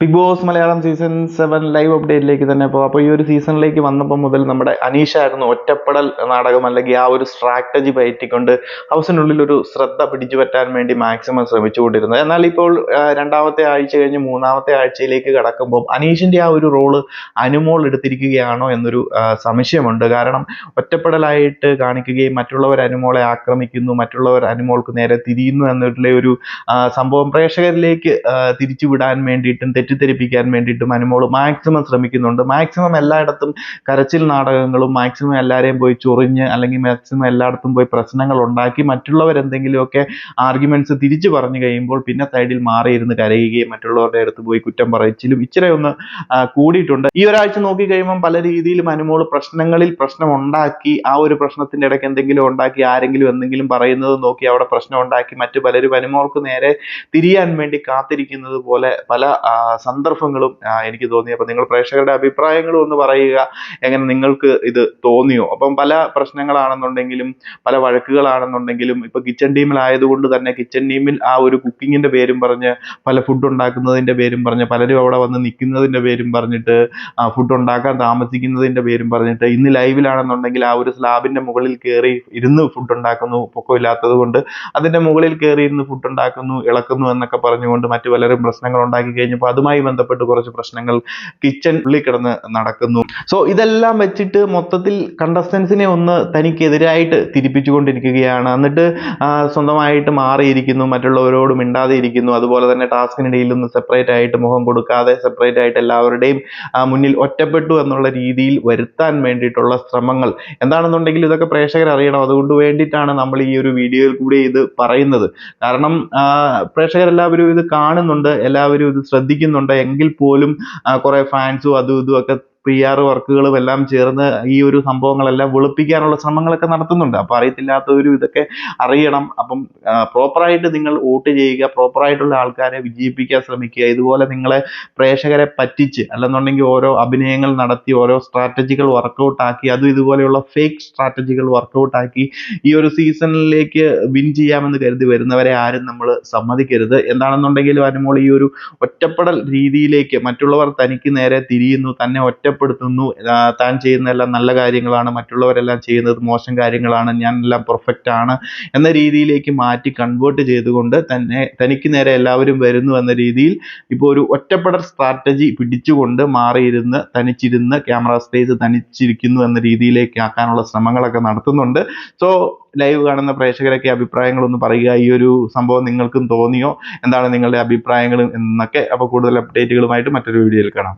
Big boss Malayalam season 7 live അപ്ഡേറ്റിലേക്ക് തന്നെ പോകാം. അപ്പോൾ ഈ ഒരു സീസണിലേക്ക് വന്നപ്പോൾ മുതൽ നമ്മുടെ അനീഷ ആയിരുന്നു ഒറ്റപ്പെടൽ നാടകം അല്ലെങ്കിൽ ആ ഒരു സ്ട്രാറ്റജി പയറ്റിക്കൊണ്ട് ഹൗസിനുള്ളിൽ ഒരു ശ്രദ്ധ പിടിച്ചു പറ്റാൻ വേണ്ടി മാക്സിമം ശ്രമിച്ചുകൊണ്ടിരുന്നത്. എന്നാൽ ഇപ്പോൾ രണ്ടാമത്തെ ആഴ്ച കഴിഞ്ഞ് മൂന്നാമത്തെ ആഴ്ചയിലേക്ക് കടക്കുമ്പോൾ അനീഷിന്റെ ആ ഒരു റോള് അനുമോൾ എടുത്തിരിക്കുകയാണോ എന്നൊരു സംശയമുണ്ട്. കാരണം ഒറ്റപ്പെടലായിട്ട് കാണിക്കുകയും മറ്റുള്ളവർ അനുമോളെ ആക്രമിക്കുന്നു, മറ്റുള്ളവർ അനുമോൾക്ക് നേരെ തിരിയുന്നു എന്നുള്ള ഒരു സംഭവം പ്രേക്ഷകരിലേക്ക് തിരിച്ചുവിടാൻ വേണ്ടിയിട്ടും തെറ്റിദ്ധരിപ്പിക്കാൻ വേണ്ടിയിട്ടും അനുമോൾ മാക്സിമം ശ്രമിക്കുന്നുണ്ട്. മാക്സിമം എല്ലായിടത്തും കരച്ചിൽ നാടകങ്ങളും മാക്സിമം എല്ലാവരെയും പോയി ചൊറിഞ്ഞ് അല്ലെങ്കിൽ മാക്സിമം എല്ലായിടത്തും പോയി പ്രശ്നങ്ങൾ ഉണ്ടാക്കി മറ്റുള്ളവരെന്തെങ്കിലുമൊക്കെ ആർഗ്യുമെന്റ്സ് തിരിച്ചു പറഞ്ഞു കഴിയുമ്പോൾ പിന്നെ സൈഡിൽ മാറിയിരുന്ന് കരയുകയും മറ്റുള്ളവരുടെ അടുത്ത് പോയി കുറ്റം പറച്ചിലും ഇച്ചിരി ഒന്ന് കൂടിയിട്ടുണ്ട്. ഈ ഒരാഴ്ച നോക്കി കഴിയുമ്പോൾ പല രീതിയിലും അനുമോൾ പ്രശ്നങ്ങളിൽ പ്രശ്നം ഉണ്ടാക്കി ആ ഒരു പ്രശ്നത്തിന്റെ ഇടയ്ക്ക് എന്തെങ്കിലും ഉണ്ടാക്കി ആരെങ്കിലും എന്തെങ്കിലും പറയുന്നത് നോക്കി അവിടെ പ്രശ്നം ഉണ്ടാക്കി മറ്റു പലരും അനുമോൾക്ക് നേരെ തിരിയാൻ വേണ്ടി കാത്തിരിക്കുന്നത് പോലെ പല സന്ദർഭങ്ങളും എനിക്ക് തോന്നി. അപ്പൊ നിങ്ങൾ പ്രേക്ഷകരുടെ അഭിപ്രായങ്ങളും ഒന്ന് പറയുക, എങ്ങനെ നിങ്ങൾക്ക് ഇത് തോന്നിയോ? അപ്പം പല പ്രശ്നങ്ങളാണെന്നുണ്ടെങ്കിലും പല വഴക്കുകളാണെന്നുണ്ടെങ്കിലും ഇപ്പൊ കിച്ചൺ ടീമിലായതുകൊണ്ട് തന്നെ കിച്ചൺ ടീമിൽ ആ ഒരു കുക്കിങ്ങിന്റെ പേരും പറഞ്ഞ് പല ഫുഡ് ഉണ്ടാക്കുന്നതിന്റെ പേരും പറഞ്ഞ് പലരും അവിടെ വന്ന് നിൽക്കുന്നതിന്റെ പേരും പറഞ്ഞിട്ട് ഫുഡ് ഉണ്ടാക്കാൻ താമസിക്കുന്നതിന്റെ പേരും പറഞ്ഞിട്ട് ഇന്ന് ലൈവിലാണെന്നുണ്ടെങ്കിൽ ആ ഒരു സ്ലാബിന്റെ മുകളിൽ കയറി ഇരുന്ന് ഫുഡ് ഉണ്ടാക്കുന്നു, പൊക്കമില്ലാത്തത് കൊണ്ട് അതിന്റെ മുകളിൽ കയറി ഇരുന്ന് ഫുഡ് ഉണ്ടാക്കുന്നു, ഇളക്കുന്നു എന്നൊക്കെ പറഞ്ഞുകൊണ്ട് മറ്റു പലരും പ്രശ്നങ്ങൾ ഉണ്ടാക്കി കഴിഞ്ഞപ്പോൾ അതുമായി ബന്ധപ്പെട്ട് കുറച്ച് പ്രശ്നങ്ങൾ കിച്ചൺ ഉള്ളിൽ കിടന്ന് നടക്കുന്നു. സോ ഇതെല്ലാം വെച്ചിട്ട് മൊത്തത്തിൽ കണ്ടസ്റ്റൻസിനെ ഒന്ന് തനിക്കെതിരായിട്ട് തിരിപ്പിച്ചുകൊണ്ടിരിക്കുകയാണ്. എന്നിട്ട് സ്വന്തമായിട്ട് മാറിയിരിക്കുന്നു, മറ്റുള്ളവരോട് മിണ്ടാതെ ഇരിക്കുന്നു. അതുപോലെ തന്നെ ടാസ്കിനിടയിൽ ഒന്ന് സെപ്പറേറ്റ് ആയിട്ട് മുഖം കൊടുക്കാതെ സെപ്പറേറ്റ് ആയിട്ട് എല്ലാവരുടെയും മുന്നിൽ ഒറ്റപ്പെട്ടു എന്നുള്ള രീതിയിൽ വരുത്താൻ വേണ്ടിയിട്ടുള്ള ശ്രമങ്ങൾ എന്താണെന്നുണ്ടെങ്കിൽ ഇതൊക്കെ പ്രേക്ഷകർ അറിയണം. അതുകൊണ്ട് വേണ്ടിയിട്ടാണ് നമ്മൾ ഈ ഒരു വീഡിയോയിൽ കൂടി ഇത് പറയുന്നത്. കാരണം പ്രേക്ഷകരെല്ലാവരും ഇത് കാണുന്നുണ്ട്, എല്ലാവരും ഇത് ശ്രദ്ധിക്കുന്നുണ്ട്. എങ്കിൽ പോലും കുറെ ഫാൻസും അതും ഇതും ഒക്കെ PR വർക്കുകളും എല്ലാം ചേർന്ന് ഈ ഒരു സംഭവങ്ങളെല്ലാം വെളുപ്പിക്കാനുള്ള ശ്രമങ്ങളൊക്കെ നടത്തുന്നുണ്ട്. അപ്പൊ അറിയത്തില്ലാത്തവരും ഇതൊക്കെ അറിയണം. അപ്പം പ്രോപ്പറായിട്ട് നിങ്ങൾ വോട്ട് ചെയ്യുക, പ്രോപ്പറായിട്ടുള്ള ആൾക്കാരെ വിജയിപ്പിക്കാൻ ശ്രമിക്കുക. ഇതുപോലെ നിങ്ങളെ പ്രേക്ഷകരെ പറ്റിച്ച് അല്ലെന്നുണ്ടെങ്കിൽ ഓരോ അഭിനയങ്ങൾ നടത്തി ഓരോ സ്ട്രാറ്റജികൾ വർക്കൗട്ട് ആക്കി അതും ഇതുപോലെയുള്ള ഫേക്ക് സ്ട്രാറ്റജികൾ വർക്കൗട്ട് ആക്കി ഈ ഒരു സീസണിലേക്ക് വിൻ ചെയ്യാമെന്ന് കരുതി വരുന്നവരെ ആരും നമ്മൾ സമ്മതിക്കരുത്. എന്താണെന്നുണ്ടെങ്കിലും അനുമോൾ ഈ ഒരു ഒറ്റപ്പെടൽ രീതിയിലേക്ക് മറ്റുള്ളവർ തനിക്ക് നേരെ തിരിയുന്നു, തന്നെ ഒറ്റപ്പെടുത്തുന്നു, താൻ ചെയ്യുന്ന എല്ലാം നല്ല കാര്യങ്ങളാണ്, മറ്റുള്ളവരെല്ലാം ചെയ്യുന്നത് മോശം കാര്യങ്ങളാണ്, ഞാൻ എല്ലാം പെർഫെക്റ്റ് ആണ് എന്ന രീതിയിലേക്ക് മാറ്റി കൺവേർട്ട് ചെയ്തുകൊണ്ട് തനിക്ക് നേരെ എല്ലാവരും വരുന്നു എന്ന രീതിയിൽ ഇപ്പോൾ ഒരു ഒറ്റപ്പെടൽ സ്ട്രാറ്റജി പിടിച്ചുകൊണ്ട് മാറിയിരുന്ന് തനിച്ചിരുന്ന് ക്യാമറ സ്പേസ് തനിച്ചിരിക്കുന്നു എന്ന രീതിയിലേക്ക് ആക്കാനുള്ള ശ്രമങ്ങളൊക്കെ നടത്തുന്നുണ്ട്. സോ ലൈവ് കാണുന്ന പ്രേക്ഷകരൊക്കെ അഭിപ്രായങ്ങളൊന്ന് പറയുക. ഈ ഒരു സംഭവം നിങ്ങൾക്കും തോന്നിയോ? എന്താണ് നിങ്ങളുടെ അഭിപ്രായങ്ങൾ എന്നൊക്കെ. അപ്പോൾ കൂടുതൽ അപ്ഡേറ്റുകളുമായിട്ട് മറ്റൊരു വീഡിയോയിൽ കാണാം.